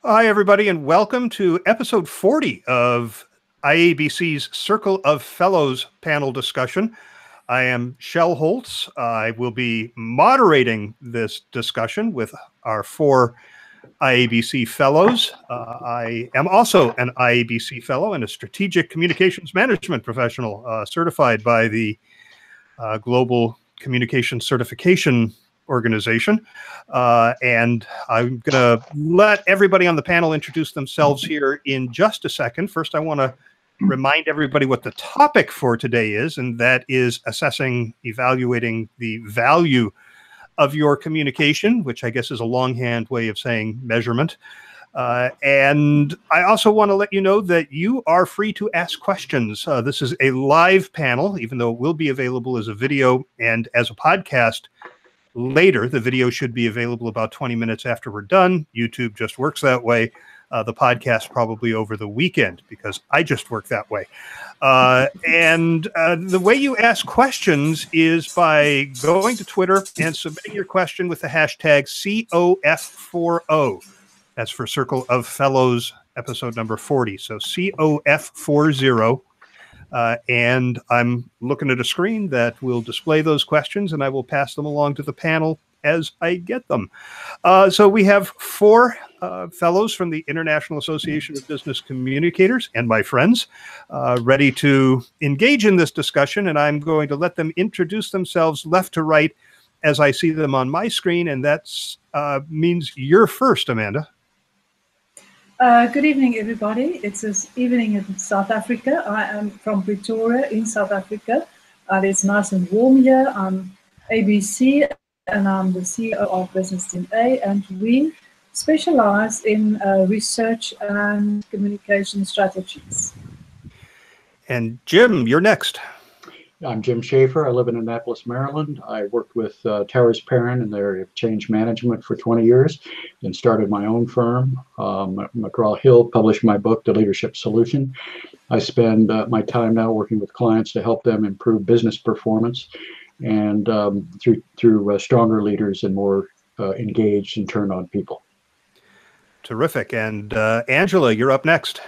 Hi, everybody, and welcome to episode 40 of IABC's Circle of Fellows panel discussion. I am Shel Holtz. I will be moderating this discussion with our four IABC fellows. I am also an IABC fellow and a strategic communications management professional certified by the Global Communication Certification Organization. And I'm going to let everybody on the panel introduce themselves here in just a second. First, I want to remind everybody what the topic for today is, and that is assessing, evaluating the value of your communication, which I guess is a longhand way of saying measurement. And I also want to let you know that you are free to ask questions. This is a live panel, even though it will be available as a video and as a podcast later. The video should be available about 20 minutes after we're done. YouTube just works that way. The podcast probably over the weekend, because I just work that way. And the way you ask questions is by going to Twitter and submitting your question with the hashtag COF40. That's for Circle of Fellows, episode number 40. So COF40. And I'm looking at a screen that will display those questions, and I will pass them along to the panel as I get them. So we have four fellows from the International Association of Business Communicators and my friends ready to engage in this discussion, and I'm going to let them introduce themselves left to right as I see them on my screen, and that means you're first, Amanda. Good evening, everybody. It's this evening in South Africa. I am from Pretoria in South Africa. It's nice and warm here. I'm ABC, and I'm the CEO of Business Team A, and we specialize in research and communication strategies. And Jim, you're next. I'm Jim Schaefer. I live in Annapolis, Maryland. I worked with Towers Perrin in the area of change management for 20 years, then started my own firm. McGraw-Hill published my book, The Leadership Solution. I spend my time now working with clients to help them improve business performance and through stronger leaders and more engaged and turned on people. Terrific. And Angela, you're up next.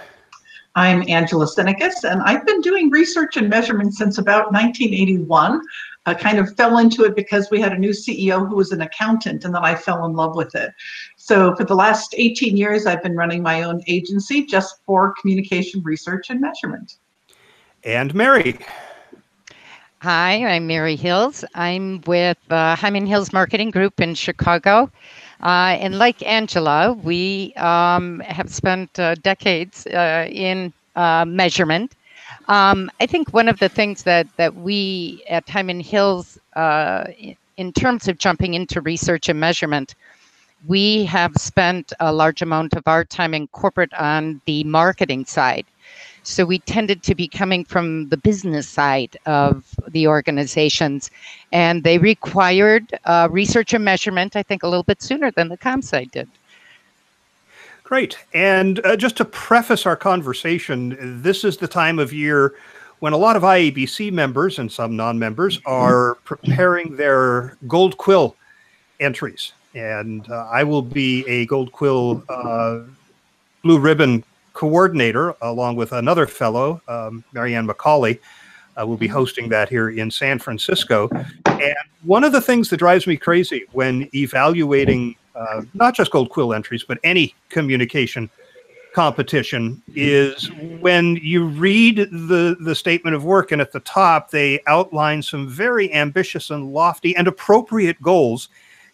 I'm Angela Senekas, and I've been doing research and measurement since about 1981. I kind of fell into it because we had a new CEO who was an accountant, and then I fell in love with it. So for the last 18 years, I've been running my own agency just for communication research and measurement. And Mary. Hi, I'm Mary Hills. I'm with Hyman Hills Marketing Group in Chicago. And like Angela, we have spent decades in measurement. I think one of the things that we at Hyman Hills, in terms of jumping into research and measurement, we have spent a large amount of our time in corporate on the marketing side. So we tended to be coming from the business side of the organizations, and they required research and measurement, I think, a little bit sooner than the comms side did. Great. And just to preface our conversation, this is the time of year when a lot of IABC members and some non-members are preparing their Gold Quill entries. And I will be a Gold Quill Blue Ribbon coordinator, along with another fellow, Marianne McCauley. Will be hosting that here in San Francisco. And one of the things that drives me crazy when evaluating not just Gold Quill entries, but any communication competition is when you read the statement of work, and at the top they outline some very ambitious and lofty and appropriate goals.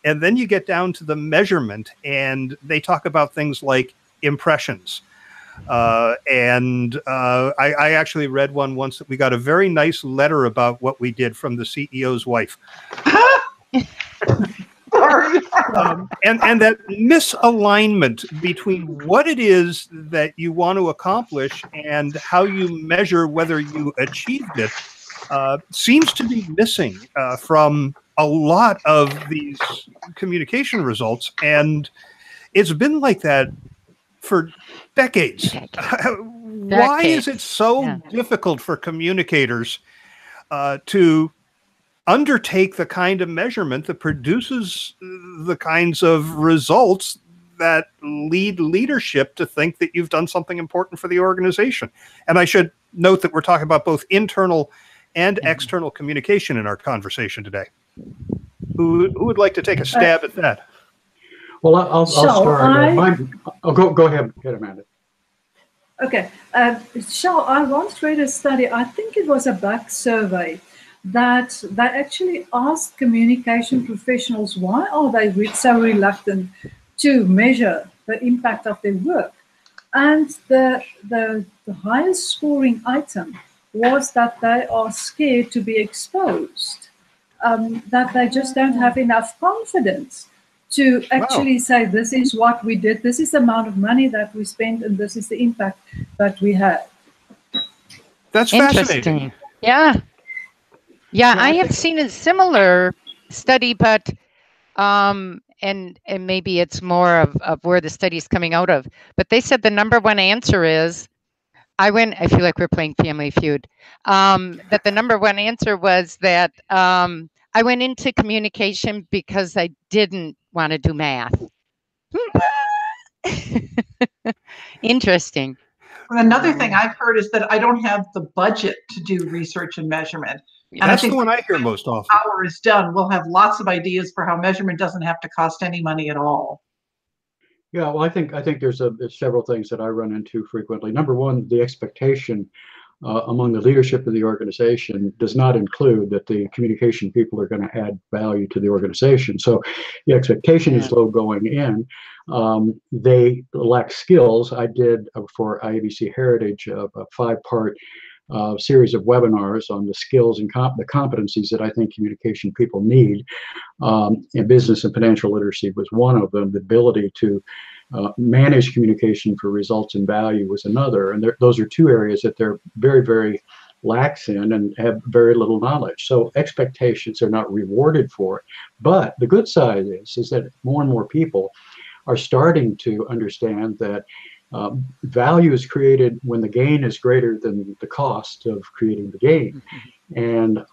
And then you get down to the measurement, and they talk about things like impressions. I actually read one once that we got a very nice letter about what we did from the CEO's wife. And that misalignment between what it is that you want to accomplish and how you measure whether you achieved it seems to be missing from a lot of these communication results. And it's been like that for decades. Why is it so difficult for communicators to undertake the kind of measurement that produces the kinds of results that lead leadership to think that you've done something important for the organization. And I should note that we're talking about both internal and external communication in our conversation today. Who would like to take a stab at that? Well, I'll start. Go ahead, Amanda. Okay. Shell, I once read a study, I think it was a Buck survey, that they actually asked communication professionals, why are they so reluctant to measure the impact of their work? And the highest scoring item was that they are scared to be exposed, that they just don't have enough confidence to actually say, this is what we did, this is the amount of money that we spent, and this is the impact that we had. That's fascinating. Yeah. Yeah, I have seen a similar study, but and maybe it's more of where the study's coming out of. But they said the number one answer is, I feel like we're playing Family Feud. That the number one answer was that I went into communication because I didn't want to do math. Interesting. Another thing I've heard is that I don't have the budget to do research and measurement. And that's the one I hear most often. Our is done. We'll have lots of ideas for how measurement doesn't have to cost any money at all. Yeah, well, I think there's several things that I run into frequently. Number one, the expectation among the leadership of the organization does not include that the communication people are going to add value to the organization. So the expectation is low going in. They lack skills. I did for IABC Heritage a 5-part series of webinars on the skills and the competencies that I think communication people need. And business and financial literacy was one of them. The ability to manage communication for results and value was another. And those are two areas that they're very, very lax in and have very little knowledge. So expectations are not rewarded for it. But the good side is that more and more people are starting to understand that value is created when the gain is greater than the cost of creating the gain. And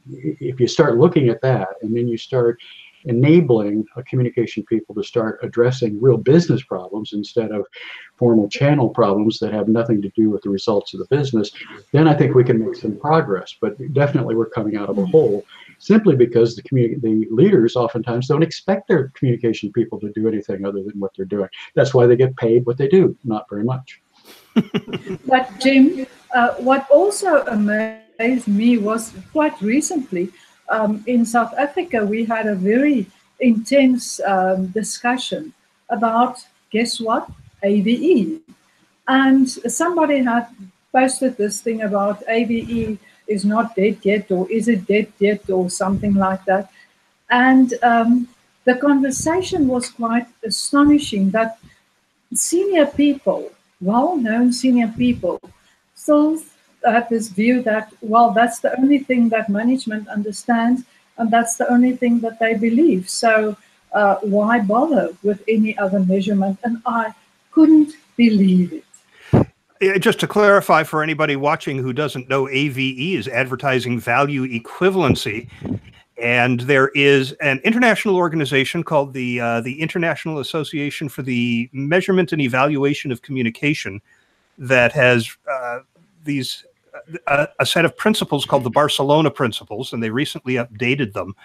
if you start looking at that, and then you start enabling communication people to start addressing real business problems instead of formal channel problems that have nothing to do with the results of the business, then I think we can make some progress. But definitely we're coming out of a hole simply because the leaders oftentimes don't expect their communication people to do anything other than what they're doing. That's why they get paid what they do, not very much. But Jim, what also amazed me was quite recently, in South Africa, we had a very intense discussion about, guess what, AVE. And somebody had posted this thing about AVE is not dead yet, or is it dead yet, or something like that. And the conversation was quite astonishing that senior people, well-known senior people, still have this view that, well, that's the only thing that management understands, and that's the only thing that they believe. So why bother with any other measurement? And I couldn't believe it. Just to clarify for anybody watching who doesn't know, AVE is advertising value equivalency. And there is an international organization called the International Association for the Measurement and Evaluation of Communication that has a set of principles called the Barcelona Principles, and they recently updated them.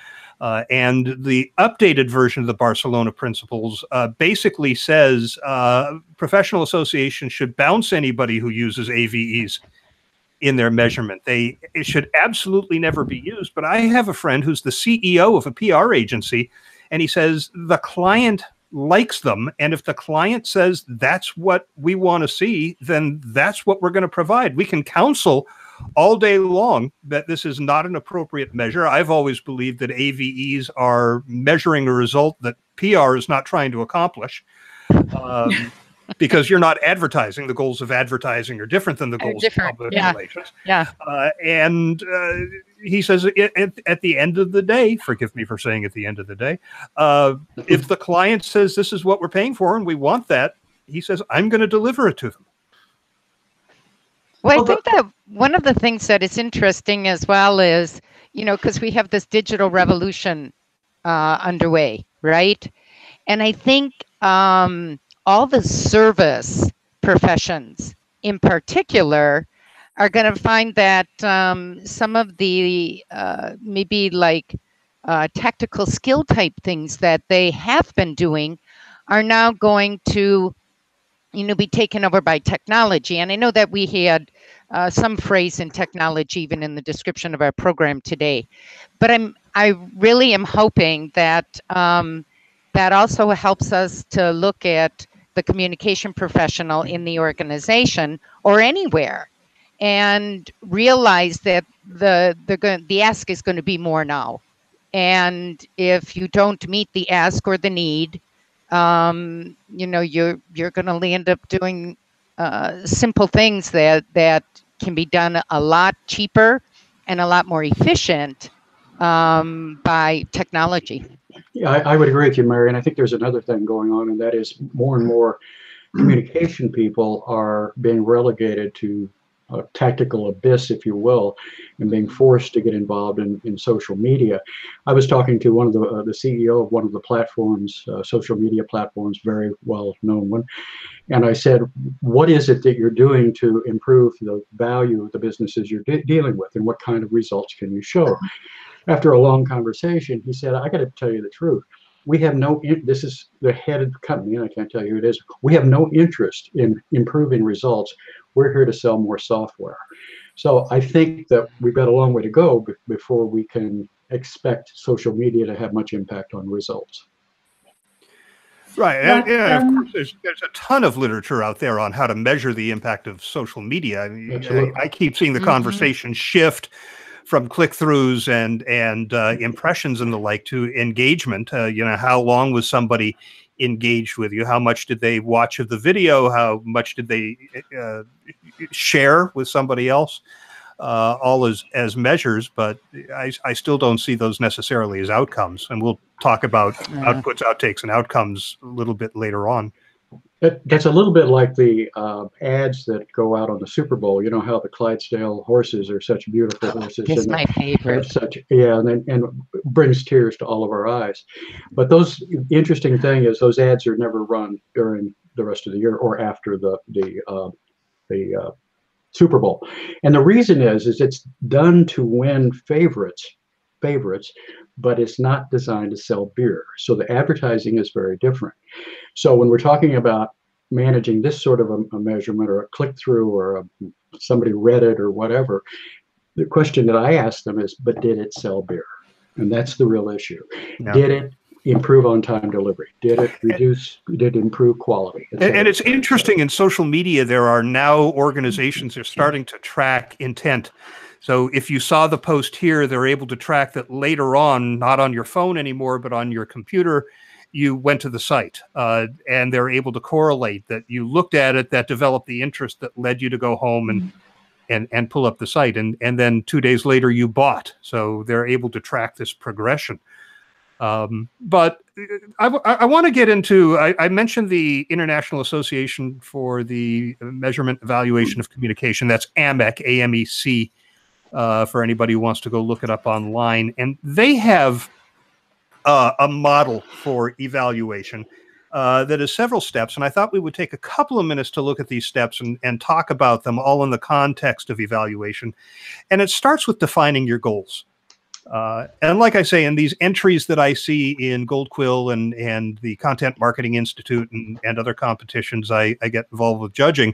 And the updated version of the Barcelona Principles basically says professional associations should bounce anybody who uses AVEs in their measurement. It should absolutely never be used. But I have a friend who's the CEO of a PR agency, and he says the client likes them. And if the client says that's what we want to see, then that's what we're going to provide. We can counsel all day long that this is not an appropriate measure. I've always believed that AVEs are measuring a result that PR is not trying to accomplish. Because you're not advertising. The goals of advertising are different than the goals of public relations. Yeah. And he says at the end of the day, forgive me for saying at the end of the day, if the client says this is what we're paying for and we want that, he says, I'm going to deliver it to them. Well, I think that one of the things that is interesting as well is, because we have this digital revolution underway, right? And I think all the service professions in particular are going to find that some of the maybe like tactical skill type things that they have been doing are now going to be taken over by technology. And I know that we had some phrase in technology even in the description of our program today, but I really am hoping that that also helps us to look at the communication professional in the organization or anywhere and realize that the ask is going to be more now. And if you don't meet the ask or the need, you're going to end up doing simple things that can be done a lot cheaper and a lot more efficient by technology. Yeah, I would agree with you, Mary. And I think there's another thing going on, and that is more and more communication people are being relegated to a tactical abyss, if you will, and being forced to get involved in social media. I was talking to one of the CEO of one of the platforms, social media platforms, very well known one, and I said, what is it that you're doing to improve the value of the businesses you're dealing with, and what kind of results can you show? After a long conversation, he said, I got to tell you the truth. We have this is the head of the company, and I can't tell you who it is. We have no interest in improving results. We're here to sell more software. So I think that we've got a long way to go before we can expect social media to have much impact on results. Right. And of course, there's a ton of literature out there on how to measure the impact of social media. I keep seeing the conversation shift from click-throughs and impressions and the like to engagement. How long was somebody engaged with you? How much did they watch of the video? How much did they share with somebody else? All as measures, but I still don't see those necessarily as outcomes. And we'll talk about outputs, outtakes, and outcomes a little bit later on. That's a little bit like the ads that go out on the Super Bowl. You know how the Clydesdale horses are such beautiful horses. It's my favorite. And brings tears to all of our eyes. But the interesting thing is those ads are never run during the rest of the year or after the Super Bowl. And the reason is it's done to win favorites, but it's not designed to sell beer. So the advertising is very different. So when we're talking about managing this sort of a measurement or a click-through or somebody read it or whatever, the question that I ask them is, but did it sell beer? And that's the real issue. No. Did it improve on-time delivery? Did it improve quality? And it's interesting, in social media, there are now organizations that are starting to track intent. So if you saw the post here, they're able to track that later on, not on your phone anymore, but on your computer, you went to the site, and they're able to correlate that you looked at it, that developed the interest that led you to go home and pull up the site. And then 2 days later, you bought. So they're able to track this progression. But I want to get into, I mentioned the International Association for the Measurement Evaluation of Communication. That's AMEC, A-M-E-C, for anybody who wants to go look it up online. And they have a model for evaluation that is several steps. And I thought we would take a couple of minutes to look at these steps and talk about them all in the context of evaluation. And it starts with defining your goals. And like I say, in these entries that I see in Gold Quill and the Content Marketing Institute and other competitions I get involved with judging,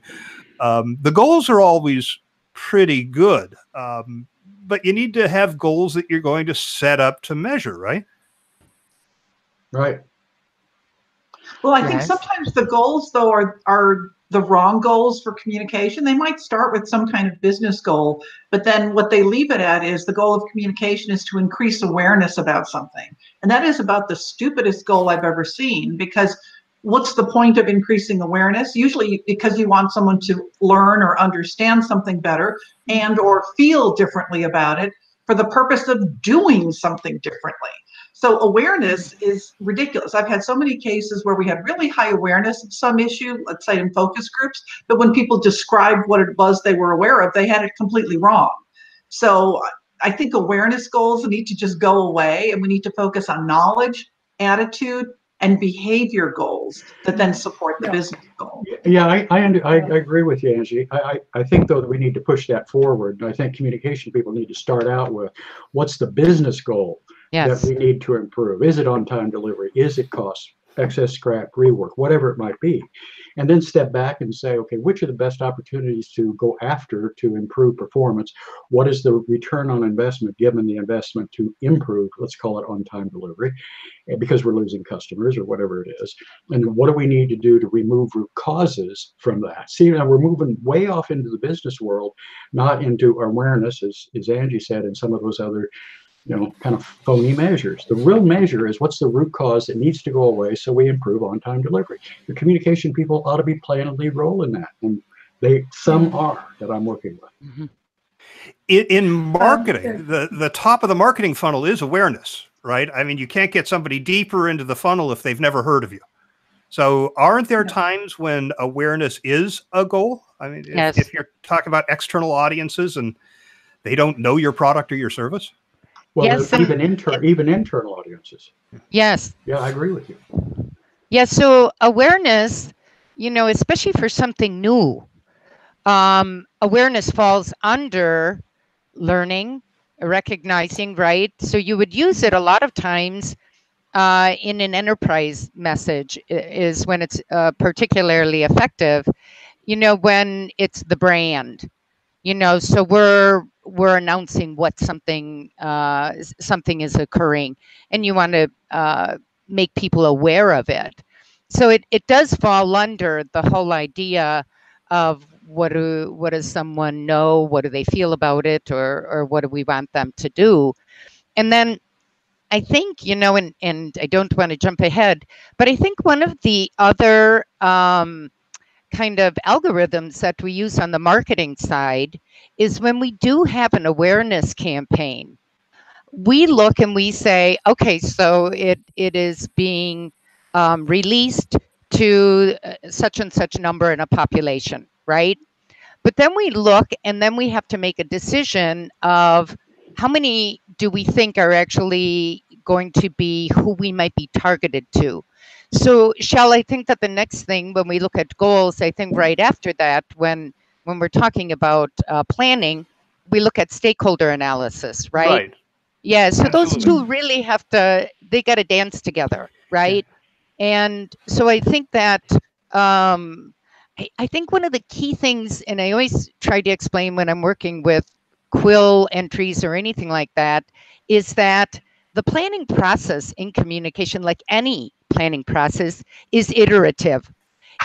the goals are always pretty good. But you need to have goals that you're going to set up to measure, right? Right. Well, I think sometimes the goals, though, are the wrong goals for communication. They might start with some kind of business goal, but then what they leave it at is the goal of communication is to increase awareness about something. And that is about the stupidest goal I've ever seen, because what's the point of increasing awareness? Usually because you want someone to learn or understand something better and or feel differently about it for the purpose of doing something differently. So awareness is ridiculous. I've had so many cases where we had really high awareness of some issue, let's say in focus groups, but when people described what it was they were aware of, they had it completely wrong. So I think awareness goals need to just go away, and we need to focus on knowledge, attitude, and behavior goals that then support the business goal. Yeah, I agree with you, Angie. I think, though, that we need to push that forward. I think communication people need to start out with, what's the business goal that we need to improve? Is it on-time delivery? Is it cost, excess scrap, rework, whatever it might be? And then step back and say, okay, which are the best opportunities to go after to improve performance? What is the return on investment given the investment to improve, let's call it on-time delivery, because we're losing customers or whatever it is? And what do we need to do to remove root causes from that? See, now we're moving way off into the business world, not into awareness, as Angie said, and some of those other kind of phony measures. The real measure is, what's the root cause that needs to go away so we improve on-time delivery? The communication people ought to be playing a lead role in that, and some are that I'm working with. Mm-hmm. In marketing, the top of the marketing funnel is awareness, right? I mean, you can't get somebody deeper into the funnel if they've never heard of you. So aren't there times when awareness is a goal? I mean, if you're talking about external audiences and they don't know your product or your service? Well, even internal audiences. Yes. Yeah, I agree with you. Yeah, so awareness, especially for something new, awareness falls under learning, recognizing, right? So you would use it a lot of times in an enterprise message is when it's particularly effective, when it's the brand. So we're announcing what something is occurring, and you want to make people aware of it. So it does fall under the whole idea of what does someone know, what do they feel about it, or what do we want them to do? And then I think, and I don't want to jump ahead, but I think one of the other kind of algorithms that we use on the marketing side is when we do have an awareness campaign, we look and we say, okay, so it is being released to such and such number in a population, right? But then we look and then we have to make a decision of how many do we think are actually going to be who we might be targeted to. So, Shell, I think that the next thing when we look at goals, I think right after that, when we're talking about planning, we look at stakeholder analysis, right? Right. Yeah, so those two really they got to dance together, right? Yeah. And so I think that I think one of the key things, and I always try to explain when I'm working with quill entries or anything like that, is that the planning process in communication, like any planning process, is iterative.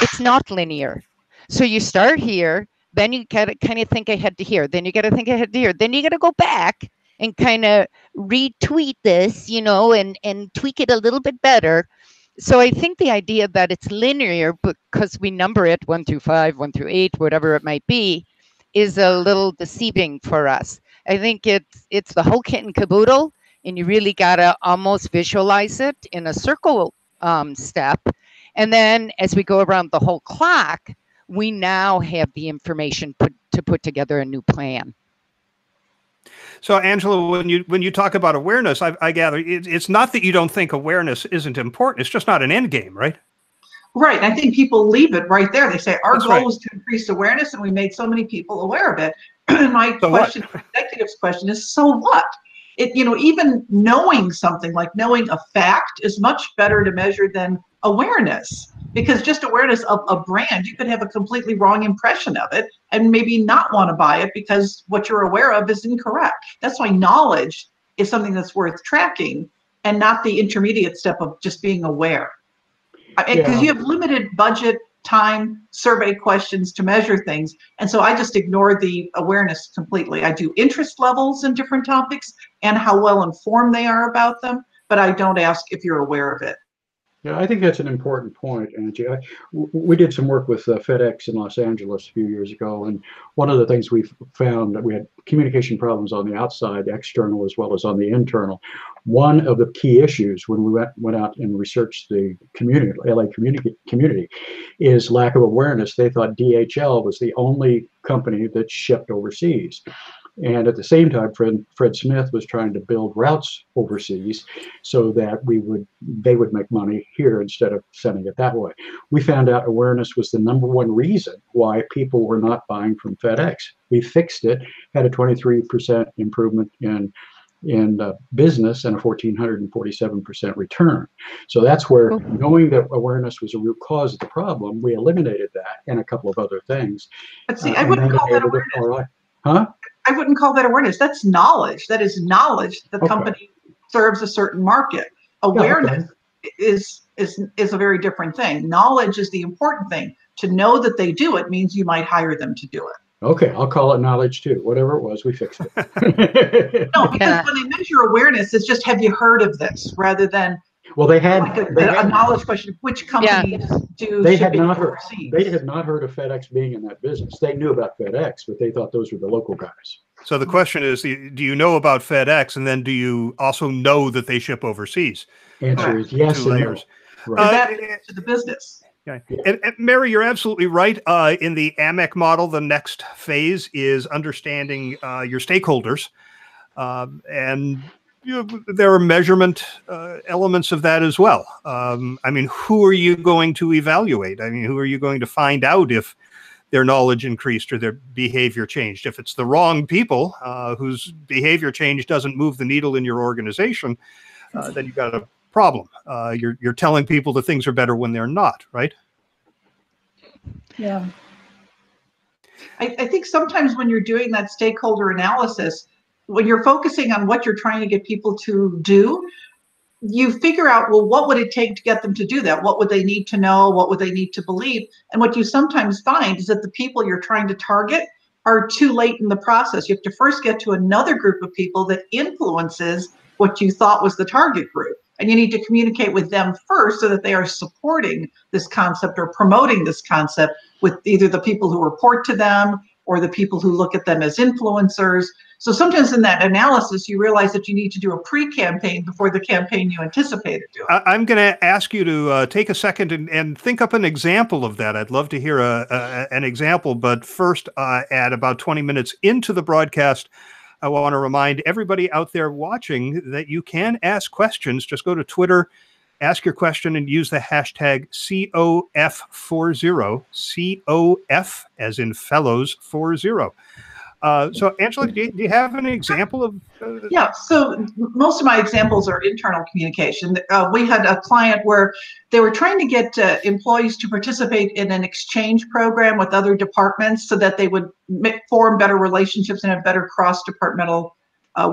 It's not linear. So you start here, then you gotta kind of think ahead to here, then you gotta think ahead to here, then you gotta go back and kind of retweet this, and tweak it a little bit better. So I think the idea that it's linear because we number it 1 through 5, 1 through 8, whatever it might be, is a little deceiving for us. I think it's the whole kit and caboodle, and you really gotta almost visualize it in a circle step. And then as we go around the whole clock, we now have the information to put together a new plan. So, Angela, when you talk about awareness, I gather it's not that you don't think awareness isn't important. It's just not an end game, right? Right. I think people leave it right there. They say, our goal is to increase awareness, and we made so many people aware of it. My question, the executive's question is, so what? Even knowing something, like knowing a fact, is much better to measure than awareness. Because just awareness of a brand, you could have a completely wrong impression of it and maybe not want to buy it because what you're aware of is incorrect. That's why knowledge is something that's worth tracking and not the intermediate step of just being aware. Because you have limited budget, time, survey questions to measure things. And so I just ignore the awareness completely. I do interest levels in different topics and how well informed they are about them, but I don't ask if you're aware of it. Yeah, I think that's an important point, Angie. We did some work with FedEx in Los Angeles a few years ago, and one of the things we found that we had communication problems on the outside, external as well as on the internal. One of the key issues when we went out and researched the community, LA community, is lack of awareness. They thought DHL was the only company that shipped overseas. And at the same time, Fred Smith was trying to build routes overseas so that they would make money here instead of sending it that way. We found out awareness was the number 1 reason why people were not buying from FedEx. We fixed it, had a 23% improvement in business and a 1,447% return. So that's where, knowing that awareness was a root cause of the problem, we eliminated that and a couple of other things. But see, I wouldn't call that awareness. Huh? I wouldn't call that awareness. That's knowledge. That is knowledge that the company serves a certain market. Awareness is a very different thing. Knowledge is the important thing. To know that they do it means you might hire them to do it. Okay, I'll call it knowledge too. Whatever it was, we fixed it. No, because when they measure awareness, it's just, have you heard of this, rather than they had a knowledge question. Which companies do shipping overseas? They had not heard of FedEx being in that business. They knew about FedEx, but they thought those were the local guys. So the question is, do you know about FedEx, and then do you also know that they ship overseas? Answer is yes. 2 layers. No. Right. That to the business. Yeah. And Mary, you're absolutely right. In the AMEC model, the next phase is understanding your stakeholders, and there are measurement elements of that as well. I mean, who are you going to evaluate? I mean, who are you going to find out if their knowledge increased or their behavior changed? If it's the wrong people whose behavior change doesn't move the needle in your organization, then you've got a problem. You're telling people that things are better when they're not, right? Yeah. I think sometimes when you're doing that stakeholder analysis, when you're focusing on what you're trying to get people to do, you figure out, well, what would it take to get them to do that? What would they need to know? What would they need to believe? And what you sometimes find is that the people you're trying to target are too late in the process. You have to first get to another group of people that influences what you thought was the target group. And you need to communicate with them first so that they are supporting this concept or promoting this concept with either the people who report to them or the people who look at them as influencers. So sometimes in that analysis, you realize that you need to do a pre-campaign before the campaign you anticipated doing. I'm going to ask you to take a second and think up an example of that. I'd love to hear an example, but first, at about 20 minutes into the broadcast, I want to remind everybody out there watching that you can ask questions. Just go to Twitter, ask your question, and use the hashtag COF40, COF as in fellows 40. So, Angela, do you have an example of? Yeah, so most of my examples are internal communication. We had a client where they were trying to get employees to participate in an exchange program with other departments so that they would form better relationships and have better cross-departmental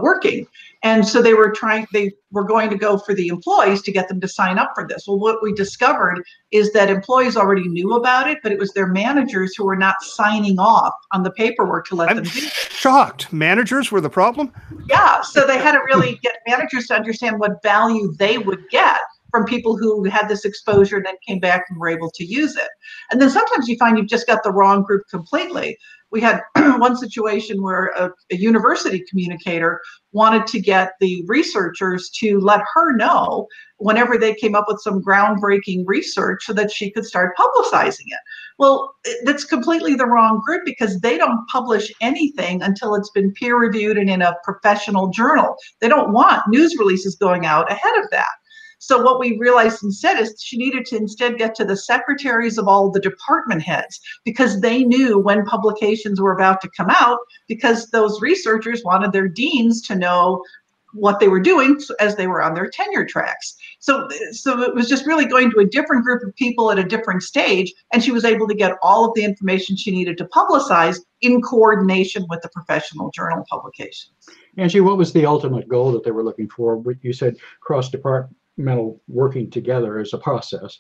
working. And so they were going to go for the employees to get them to sign up for this. Well, what we discovered is that employees already knew about it, but it was their managers who were not signing off on the paperwork to let them do it. Shocked. Managers were the problem? Yeah, so they had to really get managers to understand what value they would get from people who had this exposure and then came back and were able to use it. And then sometimes you find you've just got the wrong group completely. We had one situation where a university communicator wanted to get the researchers to let her know whenever they came up with some groundbreaking research so that she could start publicizing it. Well, that's completely the wrong group because they don't publish anything until it's been peer reviewed and in a professional journal. They don't want news releases going out ahead of that. So what we realized instead is she needed to instead get to the secretaries of all the department heads because they knew when publications were about to come out because those researchers wanted their deans to know what they were doing as they were on their tenure tracks. So it was just really going to a different group of people at a different stage, and she was able to get all of the information she needed to publicize in coordination with the professional journal publications. Angie, what was the ultimate goal that they were looking for? You said cross-departmental working together as a process.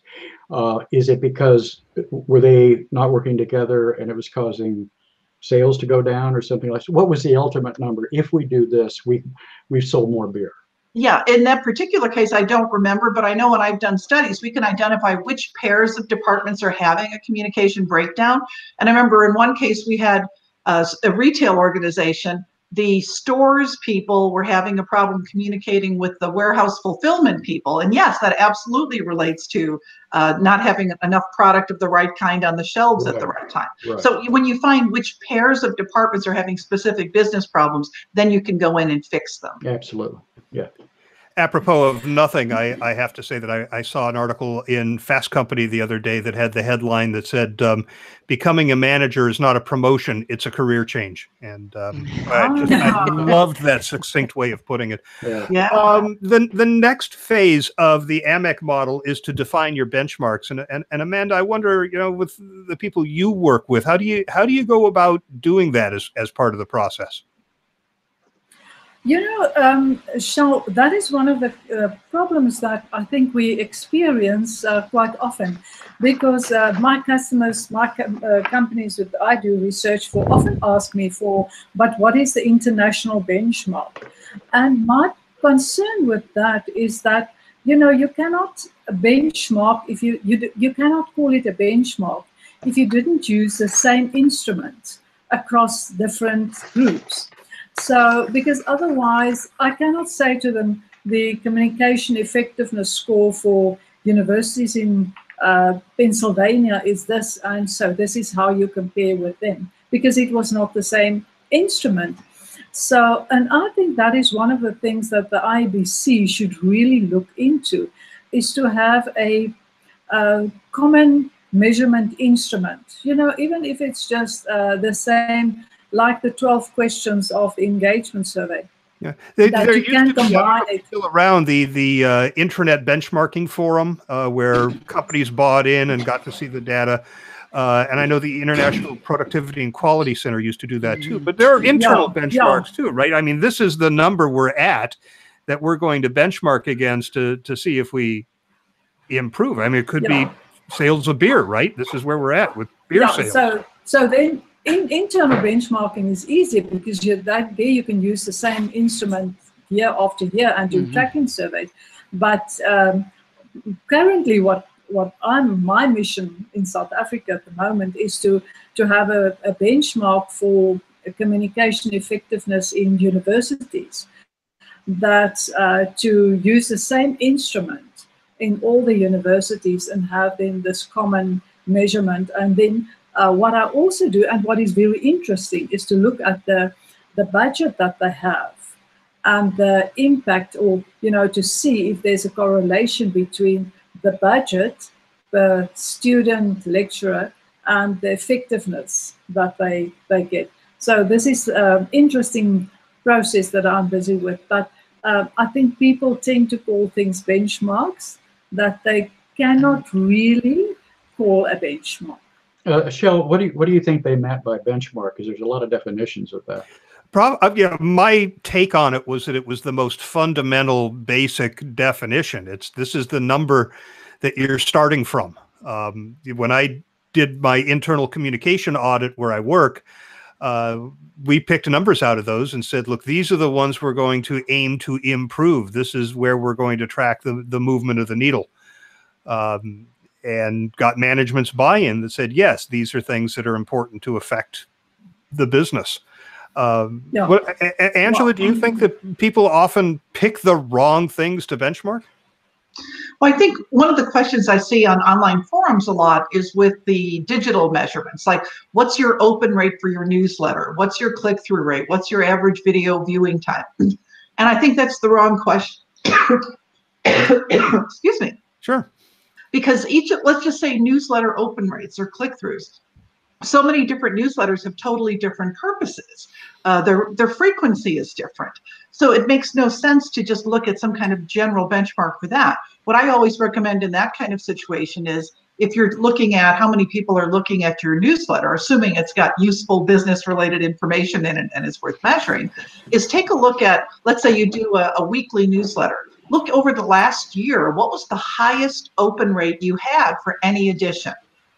Is it because were they not working together and it was causing sales to go down or something like that? What was the ultimate number? If we do this, we've sold more beer. Yeah, in that particular case, I don't remember, but I know when I've done studies, we can identify which pairs of departments are having a communication breakdown. And I remember in one case, we had a retail organization. The stores people were having a problem communicating with the warehouse fulfillment people. And yes, that absolutely relates to not having enough product of the right kind on the shelves at the right time. Right. So when you find which pairs of departments are having specific business problems, then you can go in and fix them. Absolutely. Yeah. Apropos of nothing, I have to say that I saw an article in Fast Company the other day that had the headline that said, becoming a manager is not a promotion, it's a career change. And I loved that succinct way of putting it. Yeah. The next phase of the AMEC model is to define your benchmarks. And Amanda, I wonder, with the people you work with, how do you go about doing that as part of the process? Shel, that is one of the problems that I think we experience quite often, because my customers, my companies that I do research for often ask me but what is the international benchmark? And my concern with that is that, you cannot benchmark if you cannot call it a benchmark if you didn't use the same instrument across different groups. So, because otherwise I cannot say to them the communication effectiveness score for universities in Pennsylvania is this, and so this is how you compare with them, because it was not the same instrument. So, and I think that is one of the things that the IABC should really look into, is to have a common measurement instrument, even if it's just the same, like the 12 questions of the engagement survey. Yeah, there used to be still around the intranet benchmarking forum where companies bought in and got to see the data. And I know the International Productivity and Quality Center used to do that too. But there are internal benchmarks too, right? I mean, this is the number we're at that we're going to benchmark against to see if we improve. I mean, it could be sales of beer, right? This is where we're at with beer sales. So then internal benchmarking is easy, because there you can use the same instrument year after year and do tracking surveys. But currently, my mission in South Africa at the moment is to have a benchmark for communication effectiveness in universities, that to use the same instrument in all the universities and have then this common measurement. And then what I also do, and what is very interesting, is to look at the budget that they have and the impact, or to see if there's a correlation between the budget, the student, lecturer, and the effectiveness that they get. So this is an interesting process that I'm busy with. But I think people tend to call things benchmarks that they cannot really call a benchmark. Shel, what do you think they meant by benchmark? Because there's a lot of definitions of that. My take on it was that it was the most fundamental, basic definition. This is the number that you're starting from. When I did my internal communication audit where I work, we picked numbers out of those and said, look, these are the ones we're going to aim to improve. This is where we're going to track the movement of the needle. And got management's buy-in that said, yes, these are things that are important to affect the business. Angela, do you think that people often pick the wrong things to benchmark? Well, I think one of the questions I see on online forums a lot is with the digital measurements, like what's your open rate for your newsletter? What's your click-through rate? What's your average video viewing time? And I think that's the wrong question. Excuse me. Sure. Because let's just say newsletter open rates or click-throughs. So many different newsletters have totally different purposes. Their frequency is different. So it makes no sense to just look at some kind of general benchmark for that. What I always recommend in that kind of situation is, if you're looking at how many people are looking at your newsletter, assuming it's got useful business-related information in it and is worth measuring, is take a look at, let's say you do a weekly newsletter. Look over the last year, what was the highest open rate you had for any edition?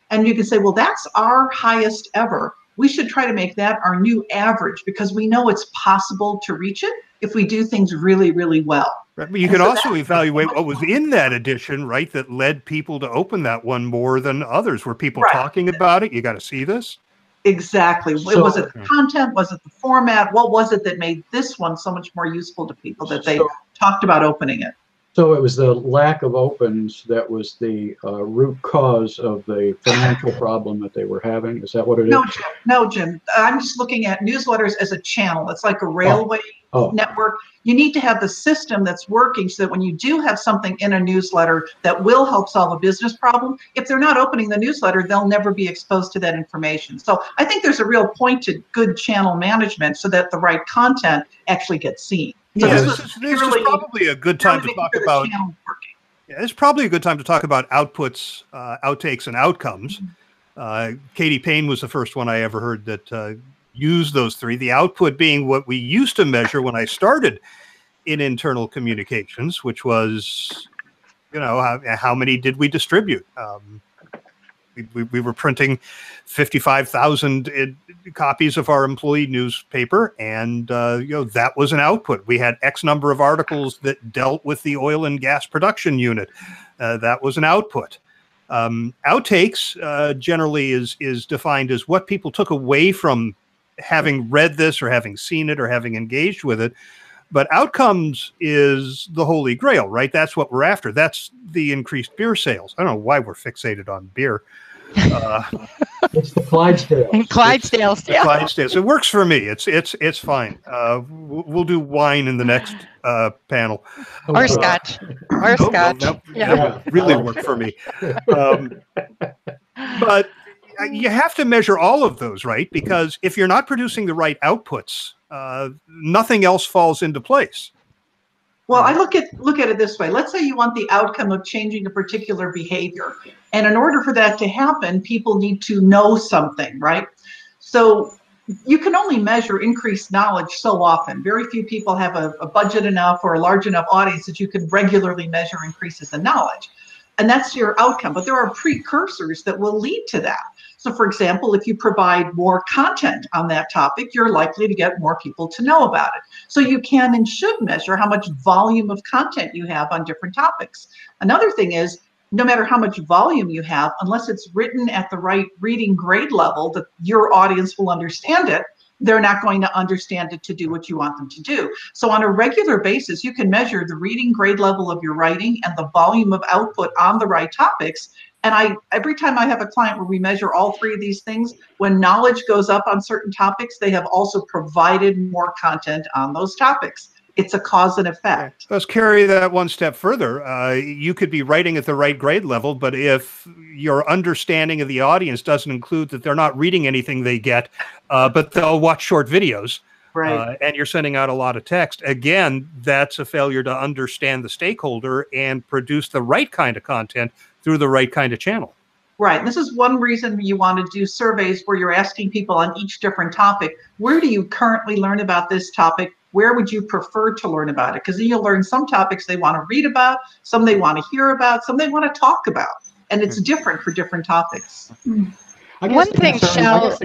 And you can say, well, that's our highest ever. We should try to make that our new average, because we know it's possible to reach it if we do things really, really well. Right, but you can also evaluate what was in that edition, right, that led people to open that one more than others. Were people talking about it? You got to see this. Exactly. Was it the content? Was it the format? What was it that made this one so much more useful to people that they talked about opening it? So it was the lack of opens that was the root cause of the financial problem that they were having. Is that what it is? No, Jim. I'm just looking at newsletters as a channel. It's like a railway network. You need to have the system that's working so that when you do have something in a newsletter that will help solve a business problem, if they're not opening the newsletter, they'll never be exposed to that information. So I think there's a real point to good channel management so that the right content actually gets seen. So this is probably a good time to talk about. Yeah, it's probably a good time to talk about outputs, outtakes, and outcomes. Katie Payne was the first one I ever heard that used those three. The output being what we used to measure when I started in internal communications, which was, how many did we distribute? We were printing 55,000 copies of our employee newspaper, and that was an output. We had X number of articles that dealt with the oil and gas production unit. That was an output. Outtakes generally is defined as what people took away from having read this or having seen it or having engaged with it. But outcomes is the holy grail, right? That's what we're after. That's the increased beer sales. I don't know why we're fixated on beer. It's the Clydesdales. Clydesdales. Yeah. Clydesdales. It works for me. It's fine. We'll do wine in the next panel. Or scotch. Or scotch. That really worked for me. But you have to measure all of those, right? Because if you're not producing the right outputs, nothing else falls into place. Well, I look at it this way. Let's say you want the outcome of changing a particular behavior. And in order for that to happen, people need to know something, right? So you can only measure increased knowledge so often. Very few people have a budget enough or a large enough audience that you can regularly measure increases in knowledge. And that's your outcome. But there are precursors that will lead to that. So for example, if you provide more content on that topic, you're likely to get more people to know about it. So you can and should measure how much volume of content you have on different topics. Another thing is, no matter how much volume you have, unless it's written at the right reading grade level that your audience will understand it, they're not going to understand it to do what you want them to do. So on a regular basis, you can measure the reading grade level of your writing and the volume of output on the right topics. And every time I have a client where we measure all three of these things, when knowledge goes up on certain topics, they have also provided more content on those topics. It's a cause and effect. Let's carry that one step further. You could be writing at the right grade level, but if your understanding of the audience doesn't include that they're not reading anything they get, but they'll watch short videos, right, and you're sending out a lot of text, again, that's a failure to understand the stakeholder and produce the right kind of content through the right kind of channel. Right. And this is one reason you want to do surveys where you're asking people on each different topic, where do you currently learn about this topic? Where would you prefer to learn about it? Because then you'll learn some topics they want to read about, some they want to hear about, some they want to talk about. And it's different for different topics. One thing, Shell,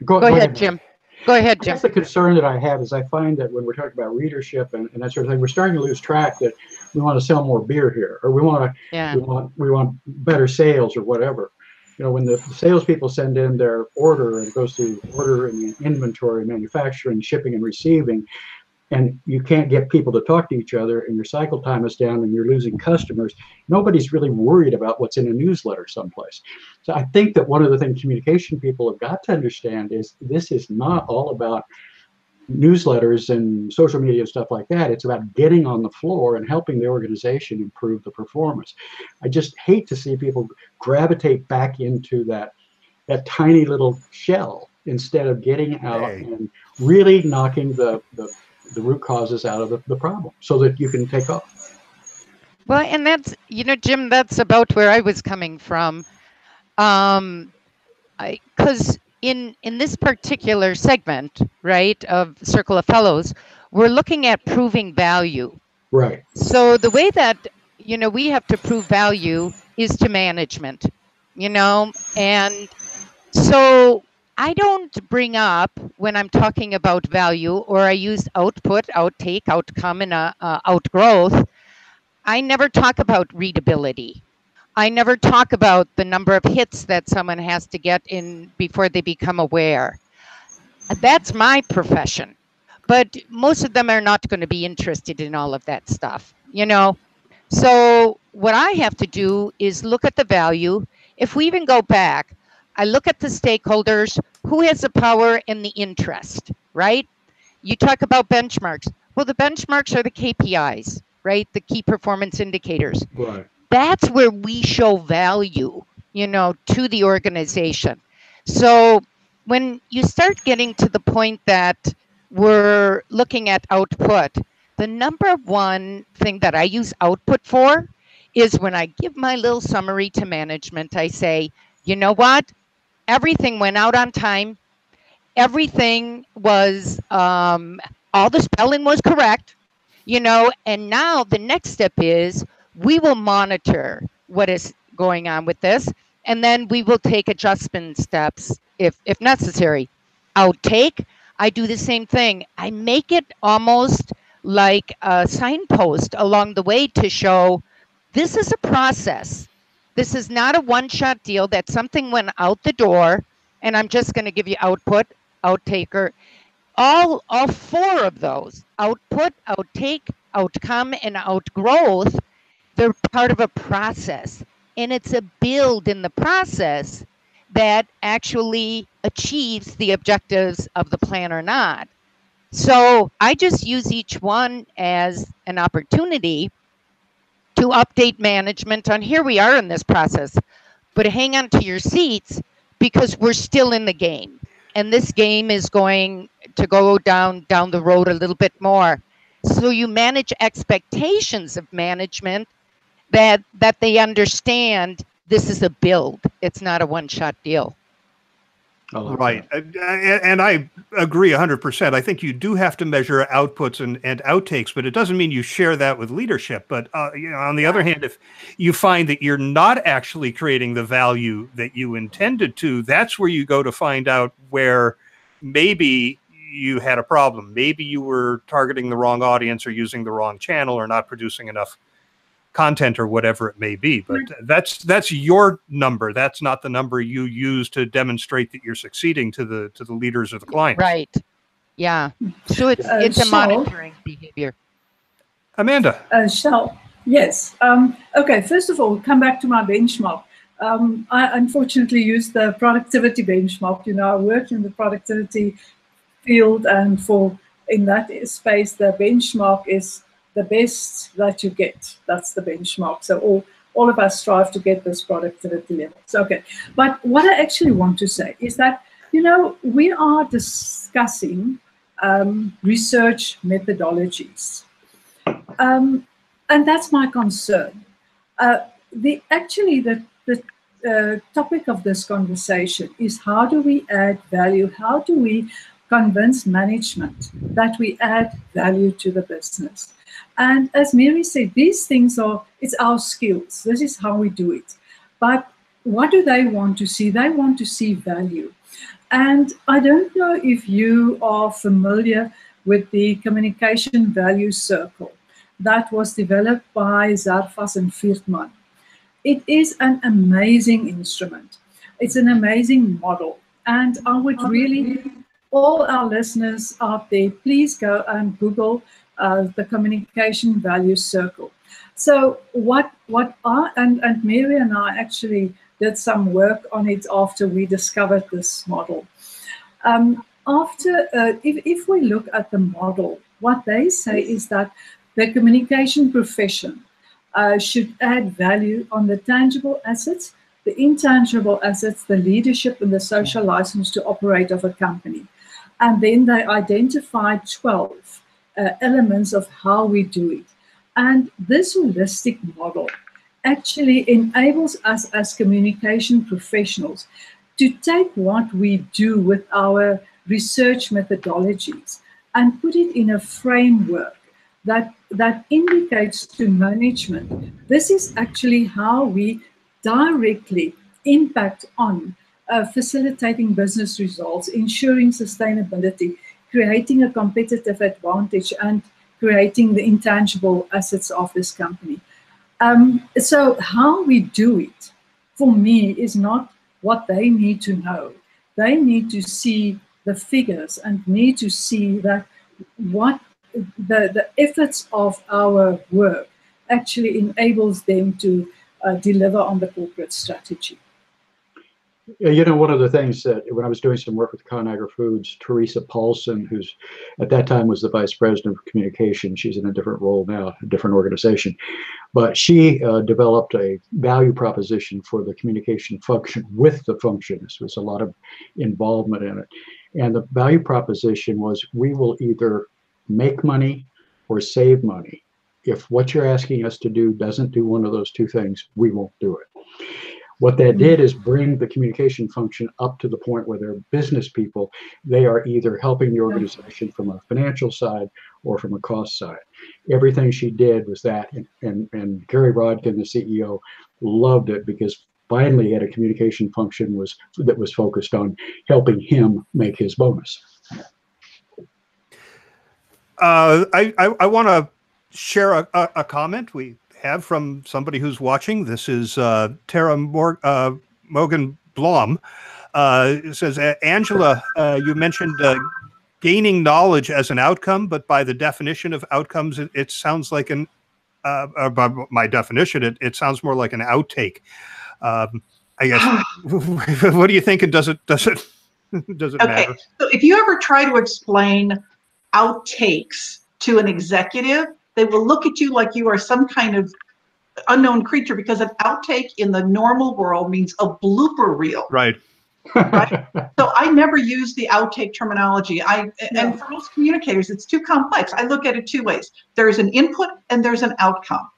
Go ahead, Jim. Go ahead, Jim. That's the concern that I have is I find that when we're talking about readership and that sort of thing, we're starting to lose track that we want to sell more beer here, or we want better sales or whatever. When the salespeople send in their order and it goes through order and inventory, manufacturing, shipping, and receiving, and you can't get people to talk to each other and your cycle time is down and you're losing customers, nobody's really worried about what's in a newsletter someplace. So I think that one of the things communication people have got to understand is this is not all about newsletters and social media and stuff like that. It's about getting on the floor and helping the organization improve the performance. I just hate to see people gravitate back into that tiny little shell instead of getting out and really knocking the root causes out of the problem so that you can take off. Well, and that's, Jim, that's about where I was coming from. Because in this particular segment, right, of Circle of Fellows, we're looking at proving value. Right. So the way that, we have to prove value is to management, and so I don't bring up when I'm talking about value, or I use output, outtake, outcome, and outgrowth. I never talk about readability. I never talk about the number of hits that someone has to get in before they become aware. That's my profession. But most of them are not going to be interested in all of that stuff, you know? So what I have to do is look at the value. If we even go back, I look at the stakeholders, who has the power and the interest, right? You talk about benchmarks. Well, the benchmarks are the KPIs, right? The key performance indicators. Right. That's where we show value, you know, to the organization. So when you start getting to the point that we're looking at output, the number one thing that I use output for is when I give my little summary to management, I say, you know what? Everything went out on time. Everything was, all the spelling was correct, you know, and now the next step is we will monitor what is going on with this, and then we will take adjustment steps if necessary. Outtake, I do the same thing. I make it almost like a signpost along the way to show this is a process. This is not a one-shot deal that something went out the door and I'm just going to give you output, outtaker. All four of those, output, outtake, outcome, and outgrowth, they're part of a process. And it's a build in the process that actually achieves the objectives of the plan or not. So I just use each one as an opportunity to update management on here we are in this process. But hang on to your seats because we're still in the game. And this game is going to go down the road a little bit more. So you manage expectations of management that they understand this is a build. It's not a one-shot deal. Right. And I agree 100%. I think you do have to measure outputs and outtakes, but it doesn't mean you share that with leadership. But you know, on the other hand, if you find that you're not actually creating the value that you intended to, that's where you go to find out where maybe you had a problem. Maybe you were targeting the wrong audience or using the wrong channel or not producing enough content or whatever it may be. But that's your number. That's not the number you use to demonstrate that you're succeeding to the leaders of the clients. Right. Yeah. So it's a monitoring behavior. Amanda. Shell. Yes. Okay. First of all, come back to my benchmark. I unfortunately use the productivity benchmark. You know, I work in the productivity field, and in that space, the benchmark is the best that you get. That's the benchmark. So all of us strive to get this productivity level. So, okay. But what I actually want to say is that, you know, we are discussing research methodologies. And that's my concern. The topic of this conversation is how do we add value? How do we convince management that we add value to the business? And as Mary said, these things it's our skills. This is how we do it. But what do they want to see? They want to see value. And I don't know if you are familiar with the communication value circle that was developed by Zarfas and Viertman. It is an amazing instrument. It's an amazing model. And I would really, all our listeners out there, please go and Google the communication value circle. So what and Mary and I actually did some work on it after we discovered this model. If we look at the model, what they say is that the communication profession should add value on the tangible assets, the intangible assets, the leadership, and the social license to operate of a company. And then they identified 12 elements of how we do it. And this holistic model actually enables us as communication professionals to take what we do with our research methodologies and put it in a framework that indicates to management, this is actually how we directly impact on facilitating business results, ensuring sustainability, creating a competitive advantage, and creating the intangible assets of this company. So how we do it, for me, is not what they need to know. They need to see the figures and need to see that what the efforts of our work actually enables them to deliver on the corporate strategy. You know, one of the things that when I was doing some work with ConAgra Foods, Teresa Paulson, who's at that time was the vice president of communication, she's in a different role now, a different organization, but she developed a value proposition for the communication function with the function. This was a lot of involvement in it. And the value proposition was, we will either make money or save money. If what you're asking us to do doesn't do one of those two things, we won't do it. What that did is bring the communication function up to the point where they're business people. They are either helping the organization from a financial side or from a cost side. Everything she did was that, and Gary Rodkin, the CEO, loved it because finally he had a communication function that was focused on helping him make his bonus. I want to share a comment we have from somebody who's watching. This is Tara Mogan Blom. It says, Angela, you mentioned gaining knowledge as an outcome, but by the definition of outcomes, it sounds like by my definition, it sounds more like an outtake. I guess. What do you think? And does it matter? So if you ever try to explain outtakes to an executive, they will look at you like you are some kind of unknown creature, because an outtake in the normal world means a blooper reel. Right. Right? So I never use the outtake terminology. And for most communicators, it's too complex. I look at it two ways. There's an input and there's an outcome.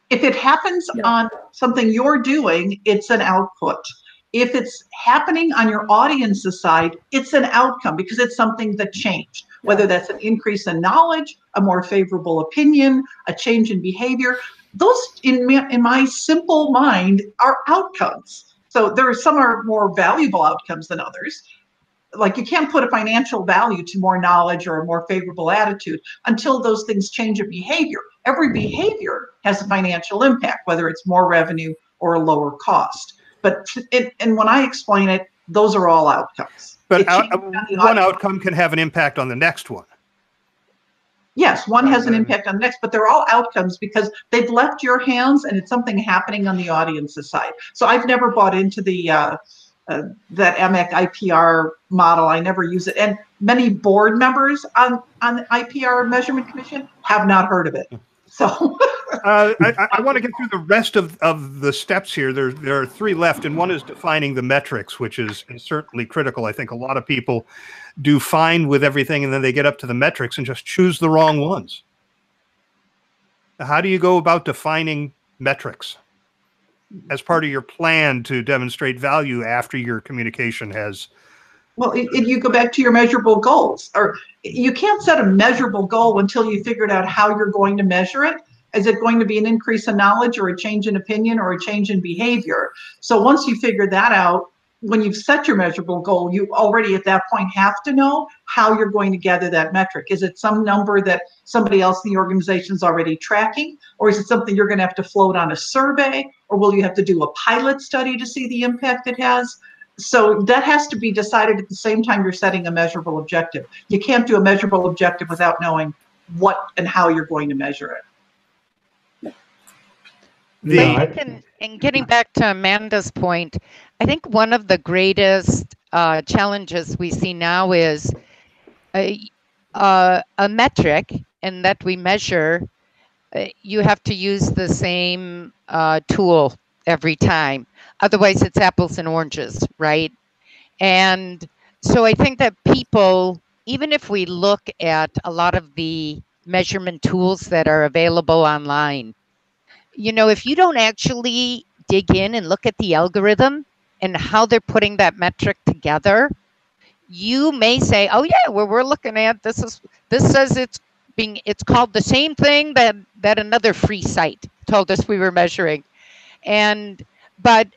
If it happens on something you're doing, it's an output. If it's happening on your audience's side, it's an outcome because it's something that changed, whether that's an increase in knowledge, a more favorable opinion, a change in behavior. Those, in my simple mind, are outcomes. So some are more valuable outcomes than others. Like, you can't put a financial value to more knowledge or a more favorable attitude until those things change a behavior. Every behavior has a financial impact, whether it's more revenue or a lower cost. But and when I explain it, those are all outcomes. But one outcome can have an impact on the next one. Yes, one has an impact on the next, but they're all outcomes because they've left your hands and it's something happening on the audience's side. So I've never bought into the that MEC IPR model. I never use it. And many board members on the IPR Measurement Commission have not heard of it. So I want to get through the rest of the steps here. There are three left, and one is defining the metrics, which is certainly critical. I think a lot of people do fine with everything, and then they get up to the metrics and just choose the wrong ones. How do you go about defining metrics as part of your plan to demonstrate value after your communication has? Well, you go back to your measurable goals, or you can't set a measurable goal until you figured out how you're going to measure it. Is it going to be an increase in knowledge or a change in opinion or a change in behavior? So once you figure that out, when you've set your measurable goal, you already at that point have to know how you're going to gather that metric. Is it some number that somebody else in the organization is already tracking? Or is it something you're going to have to float on a survey? Or will you have to do a pilot study to see the impact it has? So that has to be decided at the same time you're setting a measurable objective. You can't do a measurable objective without knowing what and how you're going to measure it. And getting back to Amanda's point, I think one of the greatest challenges we see now is a metric, and that we measure. You have to use the same tool every time. Otherwise, it's apples and oranges, right? And so I think that people, even if we look at a lot of the measurement tools that are available online, you know, if you don't actually dig in and look at the algorithm and how they're putting that metric together, you may say, oh yeah, we're looking at this says it's called the same thing that another free site told us we were measuring. But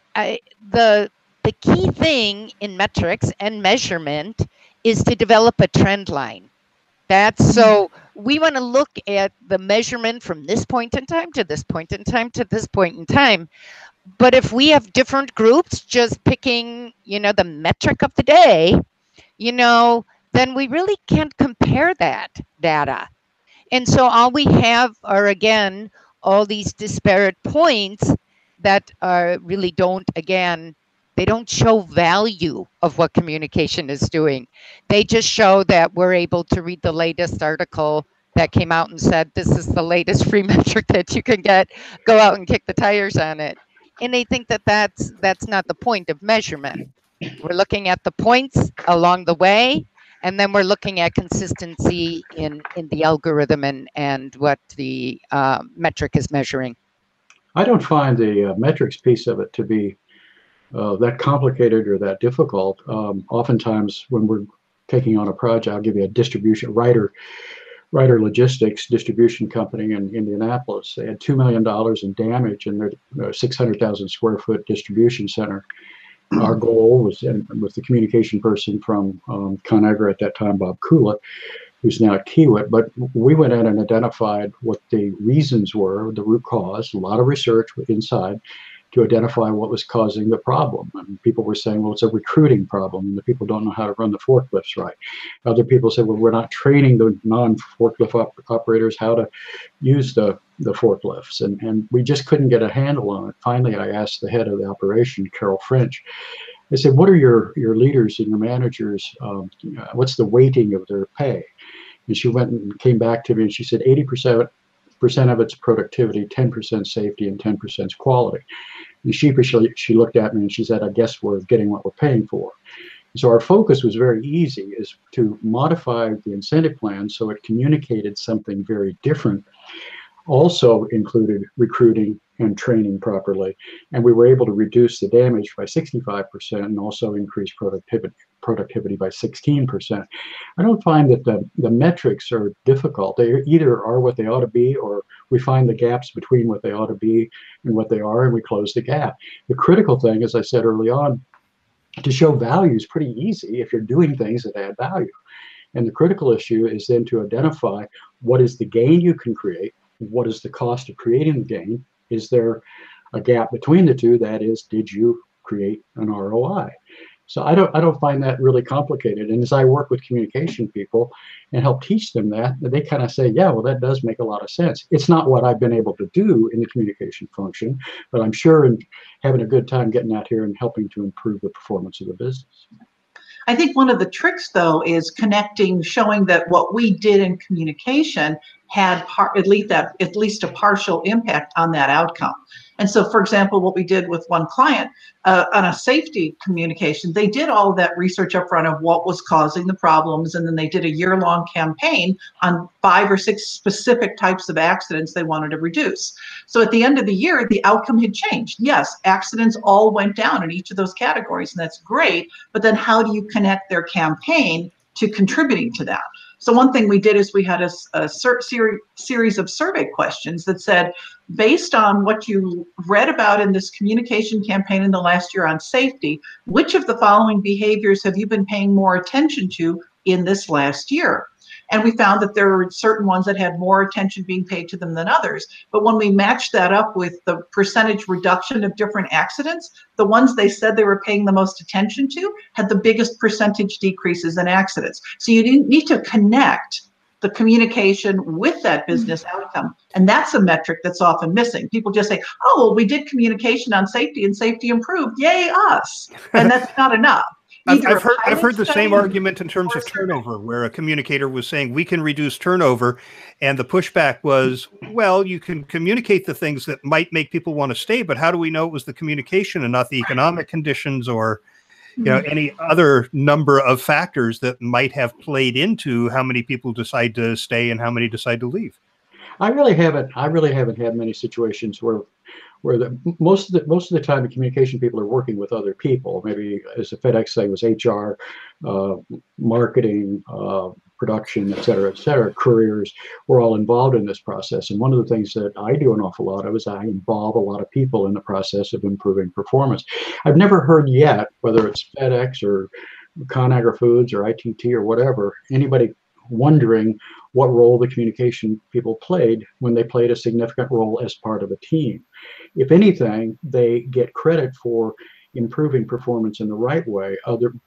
the the key thing in metrics and measurement is to develop a trend line. That's so we want to look at the measurement from this point in time to this point in time to this point in time. But if we have different groups just picking, the metric of the day, then we really can't compare that data. And so all we have are, again, all these disparate points that really don't, again, they don't show value of what communication is doing. They just show that we're able to read the latest article that came out and said, this is the latest free metric that you can get, go out and kick the tires on it. And they think that that's not the point of measurement. We're looking at the points along the way, and then we're looking at consistency in the algorithm and what the metric is measuring. I don't find the metrics piece of it to be that complicated or that difficult. Oftentimes when we're taking on a project, I'll give you a distribution, Ryder Logistics distribution company in Indianapolis. They had $2 million in damage in their 600,000 square foot distribution center. Our goal was, and with the communication person from ConAgra at that time, Bob Kula, who's now at Kiewit, but we went in and identified what the reasons were, the root cause, a lot of research inside to identify what was causing the problem. And people were saying, well, it's a recruiting problem, and the people don't know how to run the forklifts right. Other people said, well, we're not training the non-forklift operators how to use the forklifts, and we just couldn't get a handle on it. Finally, I asked the head of the operation, Carol French, I said, what are your leaders and your managers, what's the weighting of their pay? And she went and came back to me and she said 80% of it's productivity, 10% safety, and 10% quality. And sheepishly, she looked at me and she said, I guess we're getting what we're paying for. So our focus was very easy, is to modify the incentive plan so it communicated something very different. Also included recruiting and training properly. And we were able to reduce the damage by 65% and also increase productivity by 16%. I don't find that the metrics are difficult. They either are what they ought to be, or we find the gaps between what they ought to be and what they are, and we close the gap. The critical thing, as I said early on, to show value is pretty easy if you're doing things that add value. And the critical issue is then to identify what is the gain you can create, what is the cost of creating the gain, is there a gap between the two, that is, did you create an ROI? So I don't find that really complicated. And as I work with communication people and help teach them that, they kind of say, yeah, well, that does make a lot of sense. It's not what I've been able to do in the communication function, but I'm sure in having a good time getting out here and helping to improve the performance of the business. I think one of the tricks, though, is connecting, showing that what we did in communication had at least a partial impact on that outcome. And so, for example, what we did with one client on a safety communication, they did all of that research up front of what was causing the problems, and then they did a year-long campaign on 5 or 6 specific types of accidents they wanted to reduce. So at the end of the year, the outcome had changed. Yes, accidents all went down in each of those categories, and that's great, but then how do you connect their campaign to contributing to that? So one thing we did is we had a series of survey questions that said, based on what you read about in this communication campaign in the last year on safety, which of the following behaviors have you been paying more attention to in this last year? And we found that there were certain ones that had more attention being paid to them than others. But when we matched that up with the percentage reduction of different accidents, the ones they said they were paying the most attention to had the biggest percentage decreases in accidents. So you need to connect the communication with that business outcome. And that's a metric that's often missing. People just say, oh, well, we did communication on safety and safety improved. Yay, us. And that's not enough. I've heard the same argument in terms of turnover, where a communicator was saying we can reduce turnover, and the pushback was, well, you can communicate the things that might make people want to stay, but how do we know it was the communication and not the economic conditions or any other number of factors that might have played into how many people decide to stay and how many decide to leave? I really haven't had many situations where most of the time the communication people are working with other people. Maybe as a FedEx say was HR, marketing, production, et cetera, careers, we're all involved in this process. And one of the things that I do an awful lot of is I involve a lot of people in the process of improving performance. I've never heard yet, whether it's FedEx or ConAgra Foods or ITT or whatever, anybody wondering what role the communication people played when they played a significant role as part of a team. If anything, they get credit for improving performance in the right way,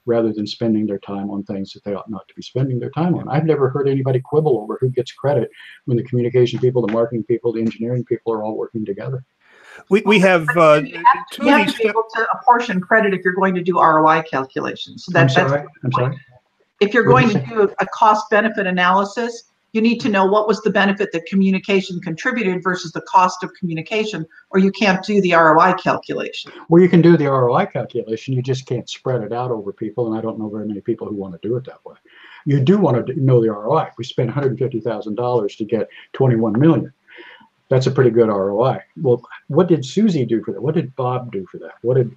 rather than spending their time on things that they ought not to be spending their time on. I've never heard anybody quibble over who gets credit when the communication people, the marketing people, the engineering people are all working together. We have you have to be able to apportion credit if you're going to do ROI calculations. So I'm sorry. If you're going to do a cost-benefit analysis, you need to know what was the benefit that communication contributed versus the cost of communication, or you can't do the ROI calculation. Well, you can do the ROI calculation, you just can't spread it out over people, and I don't know very many people who want to do it that way. You do want to know the ROI. We spent $150,000 to get 21 million. That's a pretty good ROI. Well, what did Susie do for that? What did Bob do for that? What did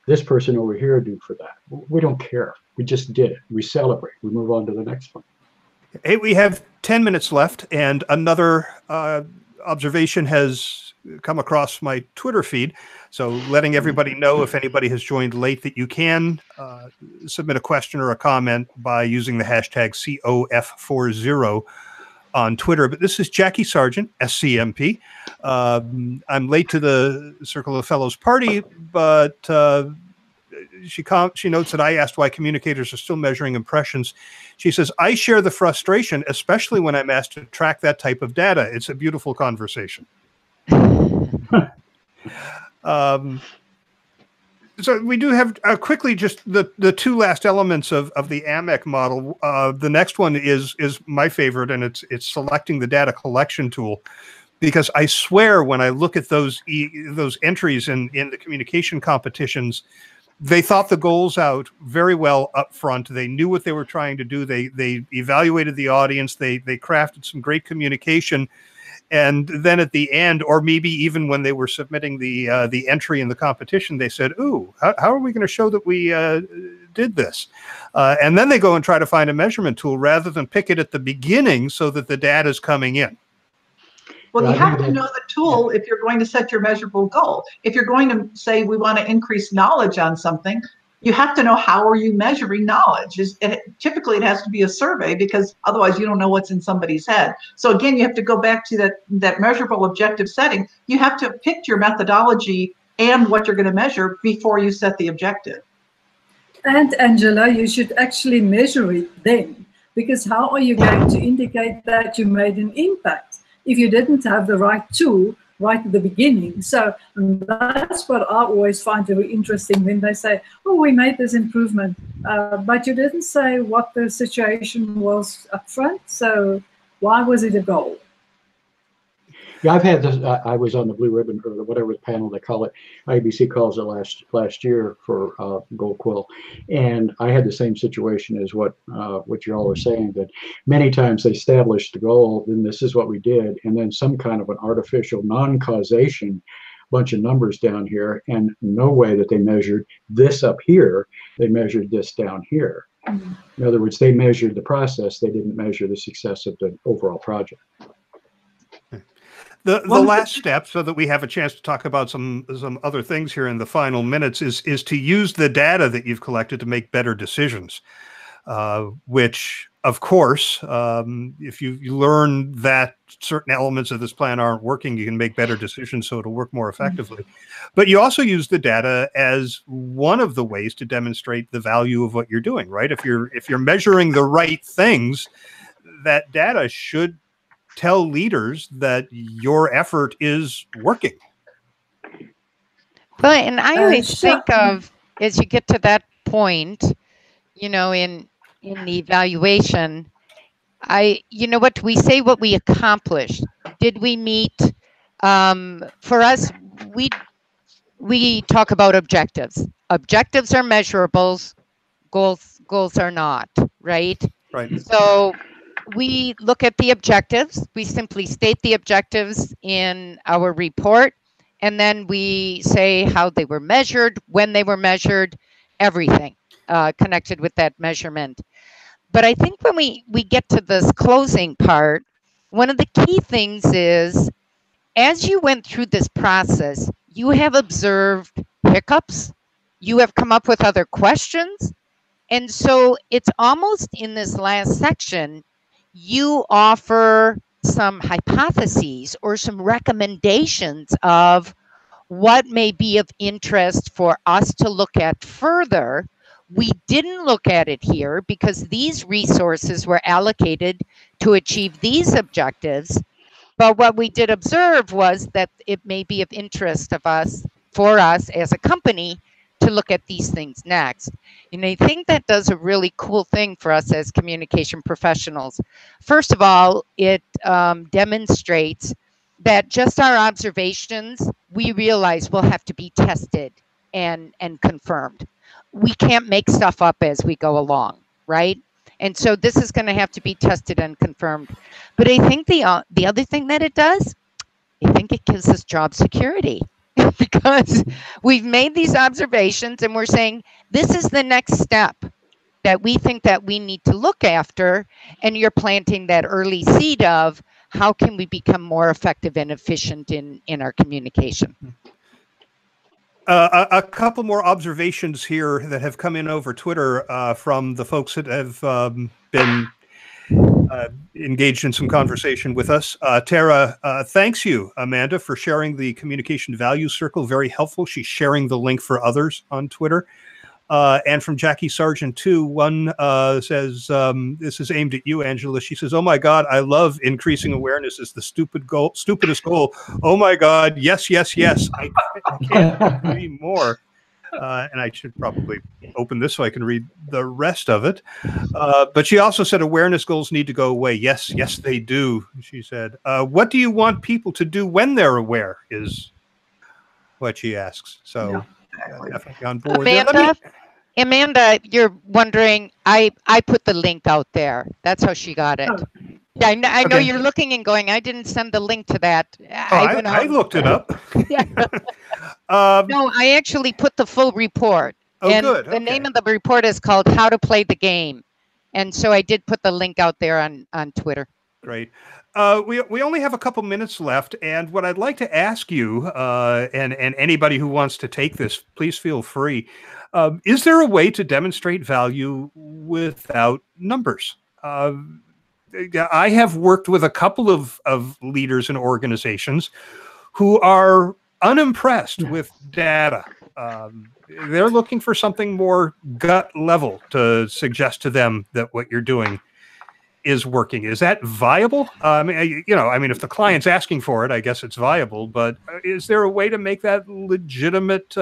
this person over here do for that? We don't care. We just did it. We celebrate. We move on to the next one. Hey, we have 10 minutes left, and another observation has come across my Twitter feed. So letting everybody know, if anybody has joined late, that you can submit a question or a comment by using the hashtag COF40 on Twitter. But this is Jackie Sargent, SCMP. I'm late to the Circle of Fellows party, but she notes that I asked why communicators are still measuring impressions. She says, I share the frustration, especially when I'm asked to track that type of data. It's a beautiful conversation. So we do have quickly just the two last elements of the AMEC model. The next one is my favorite, and it's selecting the data collection tool. Because I swear when I look at those entries in the communication competitions, they thought the goals out very well up front. They knew what they were trying to do. They evaluated the audience. They crafted some great communication. And then at the end, or maybe even when they were submitting the entry in the competition, they said, ooh, how are we going to show that we did this? And then they go and try to find a measurement tool rather than pick it at the beginning so that the data is coming in. Well, you have to know the tool if you're going to set your measurable goal. If you're going to say we want to increase knowledge on something, you have to know how are you measuring knowledge. Typically, it has to be a survey because otherwise you don't know what's in somebody's head. So again, you have to go back to that measurable objective setting. You have to pick your methodology and what you're going to measure before you set the objective. And Angela, you should actually measure it then, because how are you going to indicate that you made an impact if you didn't have the right tool right at the beginning? So that's what I always find very interesting when they say, oh, we made this improvement, but you didn't say what the situation was up front. So why was it a goal? Yeah, I've had this. I was on the Blue Ribbon or whatever panel they call it. IBC calls it last year for Gold Quill, and I had the same situation as what you all are saying. That many times they established the goal, then this is what we did, and then some kind of an artificial non-causation bunch of numbers down here, and no way that they measured this up here. They measured this down here. Mm-hmm. In other words, they measured the process. They didn't measure the success of the overall project. The last step, so that we have a chance to talk about some other things here in the final minutes, is to use the data that you've collected to make better decisions, which, of course, if you learn that certain elements of this plan aren't working, you can make better decisions so it'll work more effectively. But you also use the data as one of the ways to demonstrate the value of what you're doing, right? If you're measuring the right things, that data should tell leaders that your effort is working. Well, and I always think of, as you get to that point, in the evaluation, what we say, what we accomplished. Did we meet? For us, we talk about objectives. Objectives are measurables. Goals are not. Right. Right. So we look at the objectives. We simply state the objectives in our report, and then we say how they were measured, when they were measured, everything connected with that measurement. But I think when we get to this closing part, one of the key things is, as you went through this process, you have observed hiccups, you have come up with other questions. And so it's almost in this last section, you offer some hypotheses or some recommendations of what may be of interest for us to look at further. We didn't look at it here because these resources were allocated to achieve these objectives. But what we did observe was that it may be of interest for us as a company to look at these things next. And I think that does a really cool thing for us as communication professionals. First of all, it demonstrates that just our observations, we realize will have to be tested and confirmed. We can't make stuff up as we go along, right? And so this is going to have to be tested and confirmed. But I think the other thing that it does, I think it gives us job security because we've made these observations and we're saying this is the next step that we think that we need to look after, and you're planting that early seed of how can we become more effective and efficient in our communication. A couple more observations here that have come in over Twitter from the folks that have been engaged in some conversation with us. Tara thanks you, Amanda, for sharing the communication value circle. Very helpful. She's sharing the link for others on Twitter. And from Jackie Sargent too, one says, this is aimed at you, Angela. She says, "Oh my God, I love increasing awareness is the stupidest goal. Oh my God, yes, yes, yes. I can't agree more." And I should probably open this so I can read the rest of it. But she also said awareness goals need to go away. Yes, yes, they do. She said, "What do you want people to do when they're aware?" is what she asks. So. Yeah. Definitely on board. Amanda, you're wondering, I put the link out there. That's how she got it. Yeah, I know you're looking and going, I didn't send the link to that. I looked it up. Yeah. No, I actually put the full report. Oh, and good. The name of the report is called How to Play the Game. And so I did put the link out there on Twitter. Great. We only have a couple minutes left, and what I'd like to ask you, and anybody who wants to take this, please feel free. Is there a way to demonstrate value without numbers? I have worked with a couple of leaders in organizations who are unimpressed with data. They're looking for something more gut level to suggest to them that what you're doing is working. Is that viable? I mean, if the client's asking for it, I guess it's viable, but is there a way to make that legitimate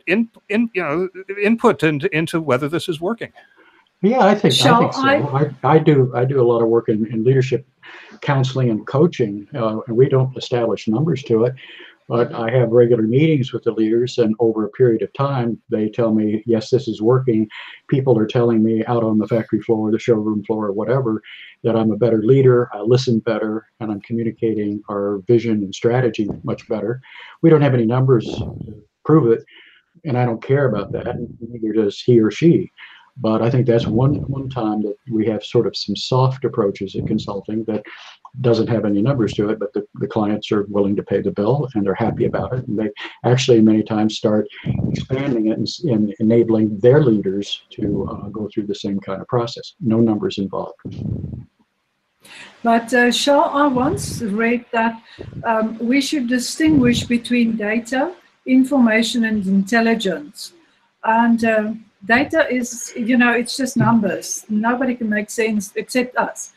input into whether this is working? Yeah, I think so. I do a lot of work in leadership counseling and coaching, and we don't establish numbers to it. But I have regular meetings with the leaders, and over a period of time, they tell me, yes, this is working. People are telling me out on the factory floor, the showroom floor, or whatever, that I'm a better leader, I listen better, and I'm communicating our vision and strategy much better. We don't have any numbers to prove it, and I don't care about that, neither does he or she. But I think that's one time that we have sort of some soft approaches at consulting that doesn't have any numbers to it, but the clients are willing to pay the bill and they're happy about it. And they actually many times start expanding it and enabling their leaders to go through the same kind of process. No numbers involved. But Shaw, I once read that we should distinguish between data, information, and intelligence. And data is, it's just numbers. Nobody can make sense except us.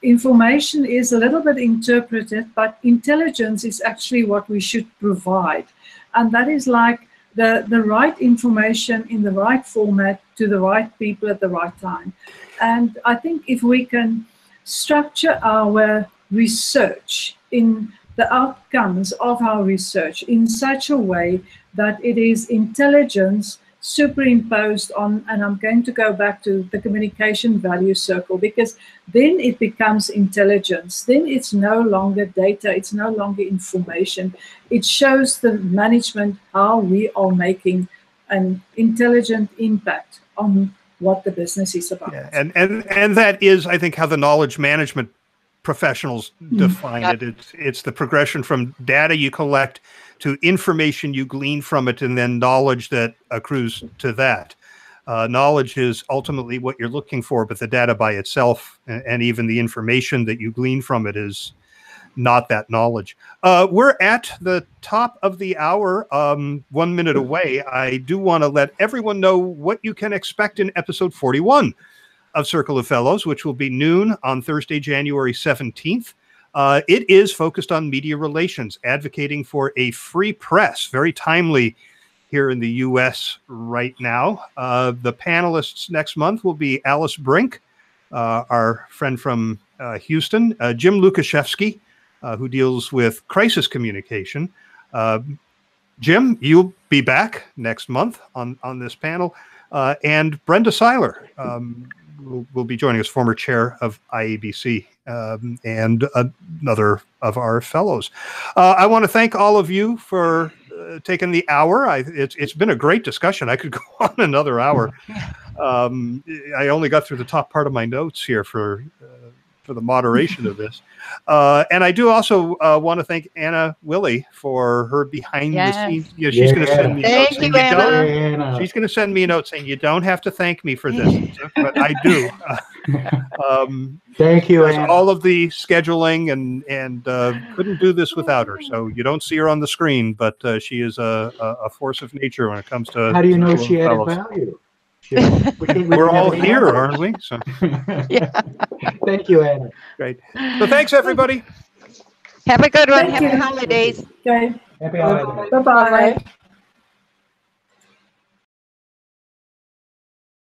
Information is a little bit interpreted, but intelligence is actually what we should provide. And that is like the right information in the right format to the right people at the right time. And I think if we can structure our research in the outcomes of our research in such a way that it is intelligence superimposed on, and I'm going to go back to the communication value circle, because then it becomes intelligence. Then it's no longer data, it's no longer information. It shows the management how we are making an intelligent impact on what the business is about. Yeah, and that is, I think, how the knowledge management professionals define it. It's the progression from data you collect to information you glean from it, and then knowledge that accrues to that. Knowledge is ultimately what you're looking for, but the data by itself and even the information that you glean from it is not that knowledge. We're at the top of the hour, 1 minute away. I do want to let everyone know what you can expect in episode 41 of Circle of Fellows, which will be noon on Thursday, January 17th. It is focused on media relations, advocating for a free press, very timely here in the U.S. right now. The panelists next month will be Alice Brink, our friend from Houston, Jim Lukaszewski, who deals with crisis communication. Jim, you'll be back next month on this panel. And Brenda Seiler will be joining us, former chair of IABC, and another of our fellows. I want to thank all of you for taking the hour. It's been a great discussion. I could go on another hour. I only got through the top part of my notes here for the moderation of this. And I do also want to thank Anna Willie for her behind the scenes. You know, she's going to send me a note saying, Anna. she's going to send me a note saying, you don't have to thank me for this, but I do. Thank you, Anna. All of the scheduling and couldn't do this without her. So you don't see her on the screen, but she is a force of nature when it comes to. How do you know she added value? We're all here, aren't we? So. Yeah. Thank you, Anna. Great. So thanks, everybody. Have a good one. Thank Happy you. holidays. Okay. Happy holidays. Bye-bye.